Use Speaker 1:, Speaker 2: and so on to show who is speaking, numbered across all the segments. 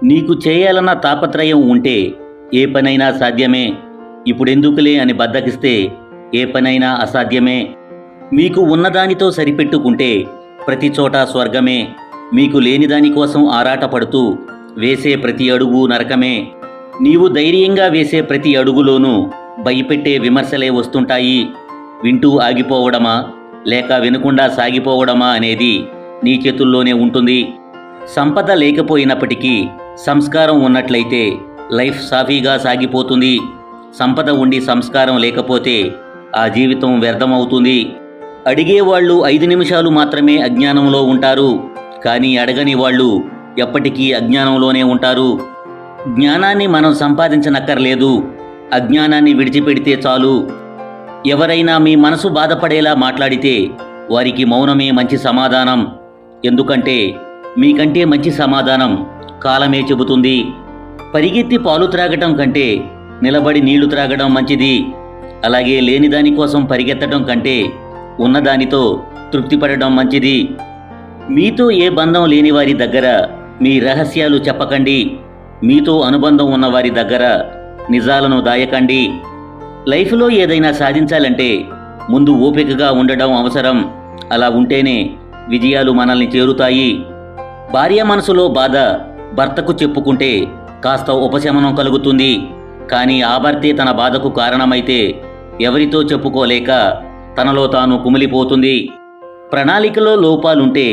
Speaker 1: నీకు చేయాలన్న తాపత్రయం ఉంటే ఏ పనైనా సాధ్యమే. ఇప్పుడెందుకులే అని బద్ధకిస్తే ఏ పనైనా అసాధ్యమే. మీకు ఉన్నదానితో సరిపెట్టుకుంటే ప్రతి చోట స్వర్గమే. మీకు లేని దానికోసం ఆరాటపడుతూ వేసే ప్రతి అడుగు నరకమే. నీవు ధైర్యంగా వేసే ప్రతి అడుగులోనూ భయపెట్టే విమర్శలే వస్తుంటాయి. వింటూ ఆగిపోవడమా లేక వినకుండా సాగిపోవడమా అనేది నీ చేతుల్లోనే ఉంటుంది. సంపద లేకపోయినప్పటికీ సంస్కారం ఉన్నట్లయితే లైఫ్ సాఫీగా సాగిపోతుంది. సంపద ఉండి సంస్కారం లేకపోతే ఆ జీవితం వ్యర్థమవుతుంది. అడిగేవాళ్ళు 5 నిమిషాలు మాత్రమే అజ్ఞానంలో ఉంటారు, కానీ అడగని వాళ్ళు ఎప్పటికీ అజ్ఞానంలోనే ఉంటారు. జ్ఞానాన్ని మనం సంపాదించనక్కర్లేదు, అజ్ఞానాన్ని విడిచిపెడితే చాలు. ఎవరైనా మీ మనసు బాధపడేలా మాట్లాడితే వారికి మౌనమే మంచి సమాధానం. ఎందుకంటే మీకంటే మంచి సమాధానం కాలమే చెబుతుంది. పరిగెత్తి పాలు త్రాగటం కంటే నిలబడి నీళ్లు త్రాగడం మంచిది. అలాగే లేని దానికోసం పరిగెత్తడం కంటే ఉన్నదానితో తృప్తిపడడం మంచిది. మీతో ఏ బంధం లేని వారి దగ్గర మీ రహస్యాలు చెప్పకండి. మీతో అనుబంధం ఉన్నవారి దగ్గర నిజాలను దాయకండి. లైఫ్లో ఏదైనా సాధించాలంటే ముందు ఓపికగా ఉండడం అవసరం. అలా ఉంటేనే విజయాలు మనల్ని చేరుతాయి. భార్య మనసులో బాధ భర్తకు చెప్పుకుంటే కాస్త ఉపశమనం కలుగుతుంది. కానీ ఆ భర్తే తన బాధకు కారణమైతే ఎవరితో చెప్పుకోలేక తనలో తాను కుమిలిపోతుంది. ప్రణాళికలో లోపాలుంటే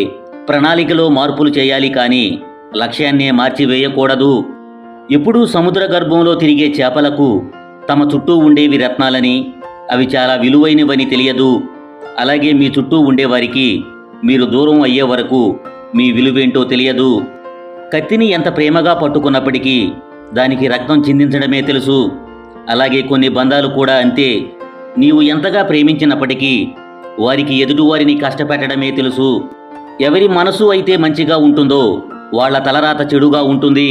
Speaker 1: ప్రణాళికలో మార్పులు చేయాలి, కానీ లక్ష్యాన్నే మార్చివేయకూడదు. ఎప్పుడూ సముద్ర గర్భంలో తిరిగే చేపలకు తమ చుట్టూ ఉండేవి రత్నాలని, అవి చాలా విలువైనవని తెలియదు. అలాగే మీ చుట్టూ ఉండేవారికి మీరు దూరం అయ్యే వరకు మీ విలువేంటో తెలియదు. కత్తిని ఎంత ప్రేమగా పట్టుకున్నప్పటికీ దానికి రక్తం చిందించడమే తెలుసు. అలాగే కొన్ని బంధాలు కూడా అంతే. నీవు ఎంతగా ప్రేమించినప్పటికీ వారికి ఎదుటివారిని కష్టపెట్టడమే తెలుసు. ఎవరి మనసు అయితే మంచిగా ఉంటుందో వాళ్ళ తలరాత చెడుగా ఉంటుంది.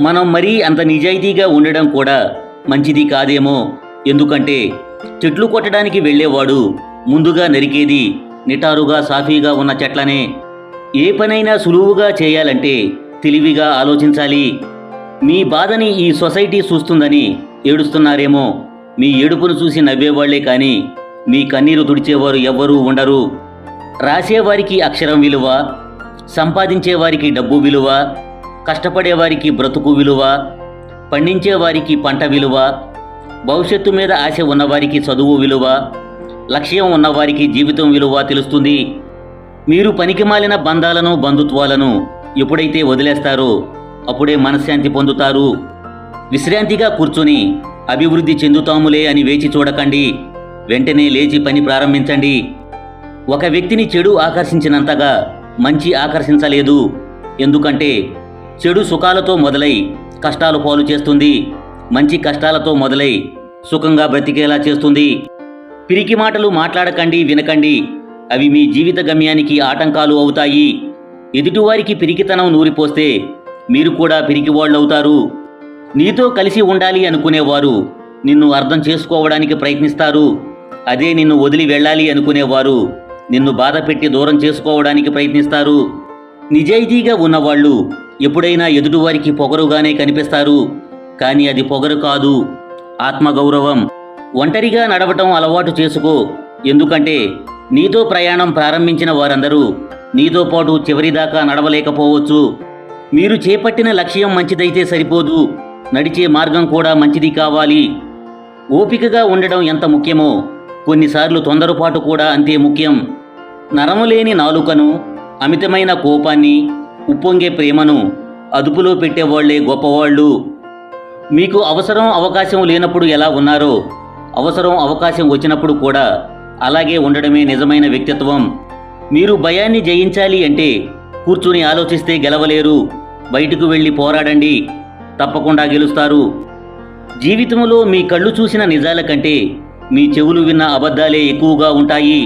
Speaker 1: మనం మరీ అంత నిజాయితీగా ఉండడం కూడా మంచిది కాదేమో. ఎందుకంటే చెట్లు కొట్టడానికి వెళ్ళేవాడు ముందుగా నరికేది నిటారుగా సాఫీగా ఉన్న చెట్లనే. ఏ పనైనా సులువుగా చేయాలంటే తెలివిగా ఆలోచించాలి. మీ బాధని ఈ సొసైటీ చూస్తుందని ఏడుస్తున్నారేమో. మీ ఏడుపును చూసి నవ్వేవాళ్లే కానీ మీ కన్నీరు తుడిచేవారు ఎవ్వరూ ఉండరు. రాసేవారికి అక్షరం విలువ, సంపాదించేవారికి డబ్బు విలువ, కష్టపడేవారికి బ్రతుకు విలువ, పండించేవారికి పంట విలువ, భవిష్యత్తు మీద ఆశ ఉన్నవారికి చదువు విలువ, లక్ష్యం ఉన్నవారికి జీవితం విలువ తెలుస్తుంది. మీరు పనికిమాలిన బంధాలను బంధుత్వాలను ఎప్పుడైతే వదిలేస్తారో అప్పుడే మనశ్శాంతి పొందుతారు. విశ్రాంతిగా కూర్చొని అభివృద్ధి చెందుతాములే అని వేచి చూడకండి. వెంటనే లేచి పని ప్రారంభించండి. ఒక వ్యక్తిని చెడు ఆకర్షించినంతగా మంచి ఆకర్షించలేదు. ఎందుకంటే చెడు సుఖాలతో మొదలై కష్టాలు పాలు చేస్తుంది. మంచి కష్టాలతో మొదలై సుఖంగా బ్రతికేలా చేస్తుంది. పిరికి మాటలు మాట్లాడకండి, వినకండి. అవి మీ జీవిత గమ్యానికి ఆటంకాలు అవుతాయి. ఎదుటివారికి పిరికితనం నూరిపోస్తే మీరు కూడా పిరికివాళ్ళవుతారు. నీతో కలిసి ఉండాలి అనుకునేవారు నిన్ను అర్థం చేసుకోవడానికి ప్రయత్నిస్తారు. అదే నిన్ను వదిలి వెళ్ళాలి అనుకునేవారు నిన్ను బాధ పెట్టి దూరం చేసుకోవడానికి ప్రయత్నిస్తారు. నిజాయితీగా ఉన్నవాళ్ళు ఎప్పుడైనా ఎదుటివారికి పొగరుగానే కనిపిస్తారు. కానీ అది పొగరు కాదు, ఆత్మగౌరవం. ఒంటరిగా నడవటం అలవాటు చేసుకో. ఎందుకంటే నీతో ప్రయాణం ప్రారంభించిన వారందరూ నీతో పాటు చివరిదాకా నడవలేకపోవచ్చు. మీరు చేపట్టిన లక్ష్యం మంచిదైతే సరిపోదు, నడిచే మార్గం కూడా మంచిది కావాలి. ఓపికగా ఉండడం ఎంత ముఖ్యమో కొన్నిసార్లు తొందరపాటు కూడా అంతే ముఖ్యం. నరములేని నాలుకను, అమితమైన కోపాన్ని, ఉప్పొంగే ప్రేమను అదుపులో పెట్టేవాళ్లే గొప్పవాళ్ళు. మీకు అవసరం అవకాశం లేనప్పుడు ఎలా ఉన్నారో అవసరం అవకాశం వచ్చినప్పుడు కూడా అలాగే ఉండడమే నిజమైన వ్యక్తిత్వం. మీరు భయాన్ని జయించాలి అంటే కూర్చుని ఆలోచిస్తే గెలవలేరు. బయటకు వెళ్ళి పోరాడండి, తప్పకుండా గెలుస్తారు. జీవితంలో మీ కళ్ళు చూసిన నిజాల కంటే మీ చెవులు విన్న అబద్ధాలే ఎక్కువగా ఉంటాయి.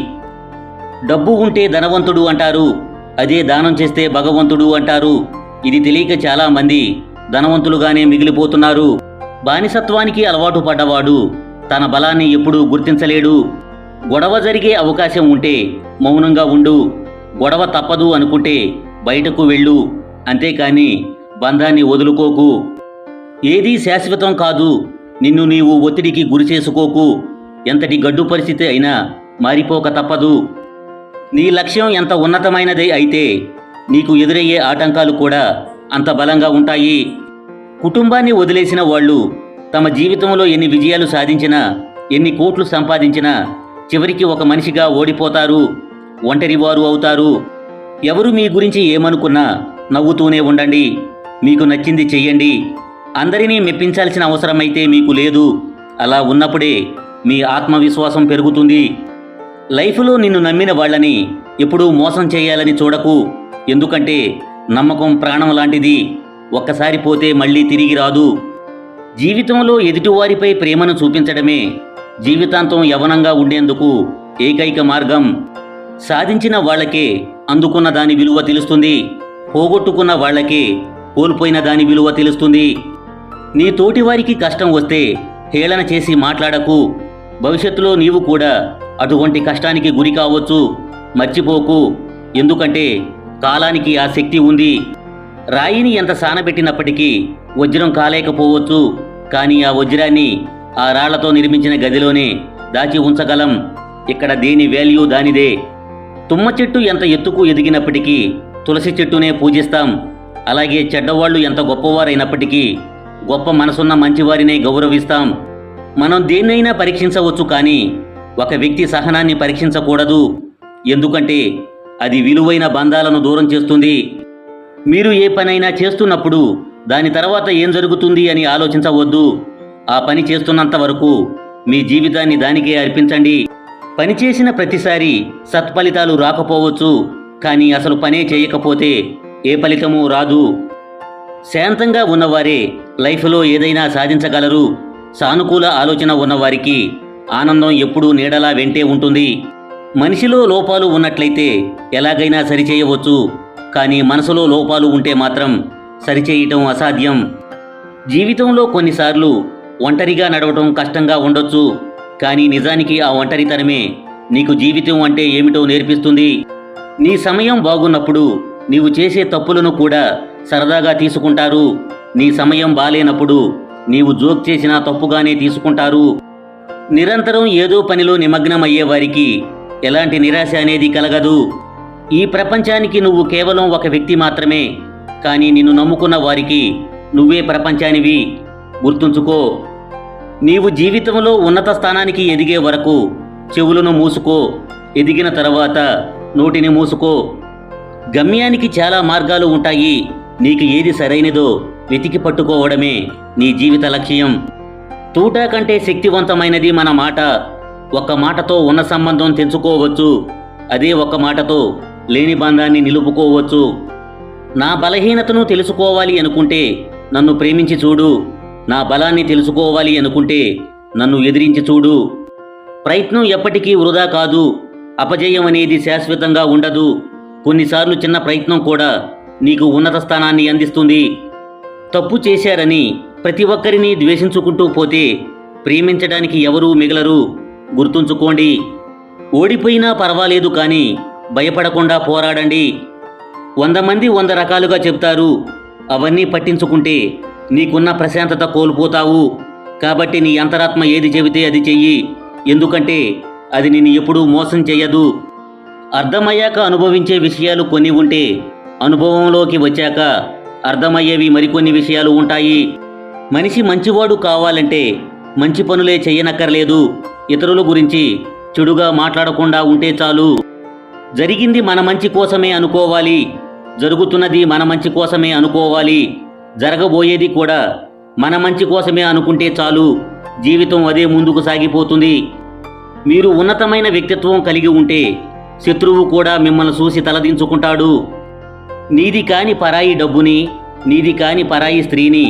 Speaker 1: డబ్బు ఉంటే ధనవంతుడు అంటారు, అదే దానం చేస్తే భగవంతుడు అంటారు. ఇది తెలియక చాలామంది ధనవంతులుగానే మిగిలిపోతున్నారు. బానిసత్వానికి అలవాటు పడ్డవాడు తన బలాన్ని ఎప్పుడూ గుర్తించలేడు. గొడవ జరిగే అవకాశం ఉంటే మౌనంగా ఉండు. గొడవ తప్పదు అనుకుంటే బయటకు వెళ్ళు. అంతేకాని బంధాన్ని వదులుకోకు. ఏదీ శాశ్వతం కాదు. నిన్ను నీవు ఒత్తిడికి గురి చేసుకోకు. ఎంతటి గడ్డు పరిస్థితి అయినా మారిపోక తప్పదు. నీ లక్ష్యం ఎంత ఉన్నతమైనది అయితే నీకు ఎదురయ్యే ఆటంకాలు కూడా అంత బలంగా ఉంటాయి. కుటుంబాన్ని వదిలేసిన వాళ్ళు తమ జీవితంలో ఎన్ని విజయాలు సాధించినా, ఎన్ని కోట్లు సంపాదించినా చివరికి ఒక మనిషిగా ఓడిపోతారు, ఒంటరివారు అవుతారు. ఎవరు మీ గురించి ఏమనుకున్నా నవ్వుతూనే ఉండండి. మీకు నచ్చింది చెయ్యండి. అందరినీ మెప్పించాల్సిన అవసరమైతే మీకు లేదు. అలా ఉన్నప్పుడే మీ ఆత్మవిశ్వాసం పెరుగుతుంది. లైఫ్లో నిన్ను నమ్మిన వాళ్ళని ఎప్పుడూ మోసం చేయాలని చూడకు. ఎందుకంటే నమ్మకం ప్రాణం లాంటిది. ఒక్కసారి పోతే మళ్ళీ తిరిగి రాదు. జీవితంలో ఎదుటివారిపై ప్రేమను చూపించడమే జీవితాంతం యవ్వనంగా ఉండేందుకు ఏకైక మార్గం. సాధించిన వాళ్ళకే అందుకున్న దాని విలువ తెలుస్తుంది. పోగొట్టుకున్న వాళ్ళకే కోల్పోయిన దాని విలువ తెలుస్తుంది. నీ తోటివారికి కష్టం వస్తే హేళన చేసి మాట్లాడకు. భవిష్యత్తులో నీవు కూడా అటువంటి కష్టానికి గురి కావచ్చు. మర్చిపోకు. ఎందుకంటే కాలానికి ఆ శక్తి ఉంది. రాయిని ఎంత సానబెట్టినప్పటికీ వజ్రం కాలేకపోవచ్చు. కానీ ఆ వజ్రాన్ని ఆ రాళ్లతో నిర్మించిన గదిలోనే దాచి ఉంచగలం. ఇక్కడ దేని వాల్యూ దానిదే. తుమ్మ చెట్టు ఎంత ఎత్తుకు ఎదిగినప్పటికీ తులసి చెట్టునే పూజిస్తాం. అలాగే చెడ్డవాళ్లు ఎంత గొప్పవారైనప్పటికీ గొప్ప మనసున్న మంచివారినే గౌరవిస్తాం. మనం దేన్నైనా పరీక్షించవచ్చు, కానీ ఒక వ్యక్తి సహనాన్ని పరీక్షించకూడదు. ఎందుకంటే అది విలువైన బంధాలను దూరం చేస్తుంది. మీరు ఏ పనైనా చేస్తున్నప్పుడు దాని తర్వాత ఏం జరుగుతుంది అని ఆలోచించవద్దు. ఆ పని చేస్తున్నంత వరకు మీ జీవితాన్ని దానికే అర్పించండి. పని చేసిన ప్రతిసారి సత్ఫలితాలు రాకపోవచ్చు, కానీ అసలు పనే చేయకపోతే ఏ ఫలితమూ రాదు. శాంతంగా ఉన్నవారే లైఫ్లో ఏదైనా సాధించగలరు. సానుకూల ఆలోచన ఉన్నవారికి ఆనందం ఎప్పుడూ నీడలా వెంటే ఉంటుంది. మనిషిలో లోపాలు ఉన్నట్లయితే ఎలాగైనా సరిచేయవచ్చు, కానీ మనసులో లోపాలు ఉంటే మాత్రం సరిచేయటం అసాధ్యం. జీవితంలో కొన్నిసార్లు ఒంటరిగా నడవటం కష్టంగా ఉండొచ్చు, కానీ నిజానికి ఆ ఒంటరితనమే నీకు జీవితం అంటే ఏమిటో నేర్పిస్తుంది. నీ సమయం బాగున్నప్పుడు నీవు చేసే తప్పులను కూడా సరదాగా తీసుకుంటారు. నీ సమయం బాలేనప్పుడు నీవు జోక్ చేసినా తప్పుగానే తీసుకుంటారు. నిరంతరం ఏదో పనిలో నిమగ్నం అయ్యేవారికి ఎలాంటి నిరాశ అనేది కలగదు. ఈ ప్రపంచానికి నువ్వు కేవలం ఒక వ్యక్తి మాత్రమే, కానీ నిన్ను నమ్ముకున్న వారికి నువ్వే ప్రపంచానివి. గుర్తుంచుకో. నీవు జీవితంలో ఉన్నత స్థానానికి ఎదిగే వరకు చెవులను మూసుకో. ఎదిగిన తర్వాత నోటిని మూసుకో. గమ్యానికి చాలా మార్గాలు ఉంటాయి. నీకు ఏది సరైనదో వెతికి పట్టుకోవడమే నీ జీవిత లక్ష్యం. తూటా కంటే శక్తివంతమైనది మన మాట. ఒక్క మాటతో ఉన్న సంబంధం తెంచుకోవచ్చు. అదే ఒక్క మాటతో లేని బంధాన్ని నిలుపుకోవచ్చు. నా బలహీనతను తెలుసుకోవాలి అనుకుంటే నన్ను ప్రేమించి చూడు. నా బలాన్ని తెలుసుకోవాలి అనుకుంటే నన్ను ఎదిరించి చూడు. ప్రయత్నం ఎప్పటికీ వృధా కాదు. అపజయం అనేది శాశ్వతంగా ఉండదు. కొన్నిసార్లు చిన్న ప్రయత్నం కూడా నీకు ఉన్నత స్థానాన్ని అందిస్తుంది. తప్పు చేశారని ప్రతి ఒక్కరిని ద్వేషించుకుంటూ పోతే ప్రేమించడానికి ఎవరూ మిగలరు. గుర్తుంచుకోండి. ఓడిపోయినా పర్వాలేదు, కానీ భయపడకుండా పోరాడండి. 100 మంది 100 రకాలుగా చెప్తారు. అవన్నీ పట్టించుకుంటే నీకున్న ప్రశాంతత కోల్పోతావు. కాబట్టి నీ అంతరాత్మ ఏది చెబితే అది చెయ్యి. ఎందుకంటే అది నిన్ను ఎప్పుడూ మోసం చేయదు. అర్థమయ్యాక అనుభవించే విషయాలు కొన్ని ఉంటే, అనుభవంలోకి వచ్చాక అర్థమయ్యేవి మరికొన్ని విషయాలు ఉంటాయి. మనిషి మంచివాడు కావాలంటే మంచి పనులే చెయ్యనక్కర్లేదు. ఇతరుల గురించి చెడుగా మాట్లాడకుండా ఉంటే చాలు. జరిగింది మన మంచి కోసమే అనుకోవాలి. జరుగుతున్నది మన మంచి కోసమే అనుకోవాలి. జరగబోయేది కూడా మన మంచి కోసమే అనుకుంటే చాలు. జీవితం అదే ముందుకు సాగిపోతుంది. మీరు ఉన్నతమైన వ్యక్తిత్వం కలిగి ఉంటే శత్రువు కూడా మిమ్మల్ని చూసి తలదించుకుంటాడు. నీది కాని పరాయి డబ్బుని, నీది కాని పరాయి స్త్రీని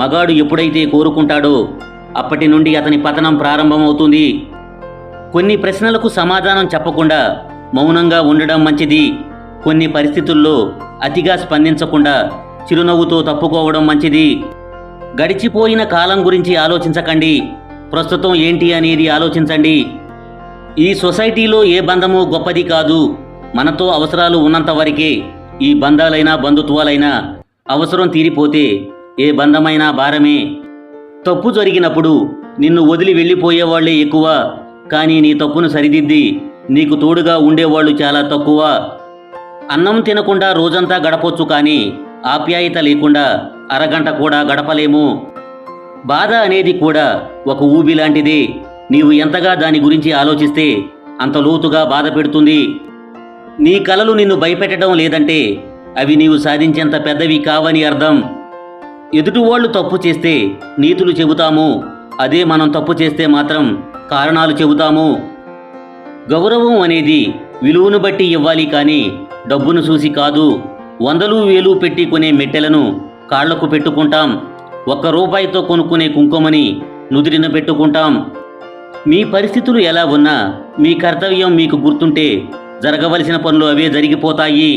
Speaker 1: మగాడు ఎప్పుడైతే కోరుకుంటాడో అప్పటి నుండి అతని పతనం ప్రారంభమవుతుంది. కొన్ని ప్రశ్నలకు సమాధానం చెప్పకుండా మౌనంగా ఉండడం మంచిది. కొన్ని పరిస్థితుల్లో అతిగా స్పందించకుండా చిరునవ్వుతో తప్పుకోవడం మంచిది. గడిచిపోయిన కాలం గురించి ఆలోచించకండి. ప్రస్తుతం ఏంటి అనేది ఆలోచించండి. ఈ సొసైటీలో ఏ బంధము గొప్పది కాదు. మనతో అవసరాలు ఉన్నంత వరకే ఈ బంధాలైనా బంధుత్వాలైనా అవసరం తీరిపోతే ఏ బంధమైనా భారమే. తప్పు జరిగినప్పుడు నిన్ను వదిలి వెళ్ళిపోయేవాళ్లే ఎక్కువ, కానీ నీ తప్పును సరిదిద్ది నీకు తోడుగా ఉండేవాళ్ళు చాలా తక్కువ. అన్నం తినకుండా రోజంతా గడపొచ్చు, కానీ ఆప్యాయత లేకుండా అరగంట కూడా గడపలేము. బాధ అనేది కూడా ఒక ఊబి లాంటిదే. నీవు ఎంతగా దాని గురించి ఆలోచిస్తే అంత లోతుగా బాధ పెడుతుంది. నీ కలలు నిన్ను భయపెట్టడం లేదంటే అవి నీవు సాధించేంత పెద్దవి కావని అర్థం. ఎదుటివాళ్లు తప్పు చేస్తే నీతులు చెబుతాము, అదే మనం తప్పు చేస్తే మాత్రం కారణాలు చెబుతాము. గౌరవం అనేది విలువను బట్టి ఇవ్వాలి, కానీ డబ్బును చూసి కాదు. 100లు 1000లు పెట్టి కొనే మెట్టెలను కాళ్లకు పెట్టుకుంటాం. 1 రూపాయితో కొనుక్కునే కుంకుమని నుదిరిన పెట్టుకుంటాం. మీ పరిస్థితులు ఎలా ఉన్నా మీ కర్తవ్యం మీకు గుర్తుంటే జరగవలసిన పనులు అవే జరిగిపోతాయి.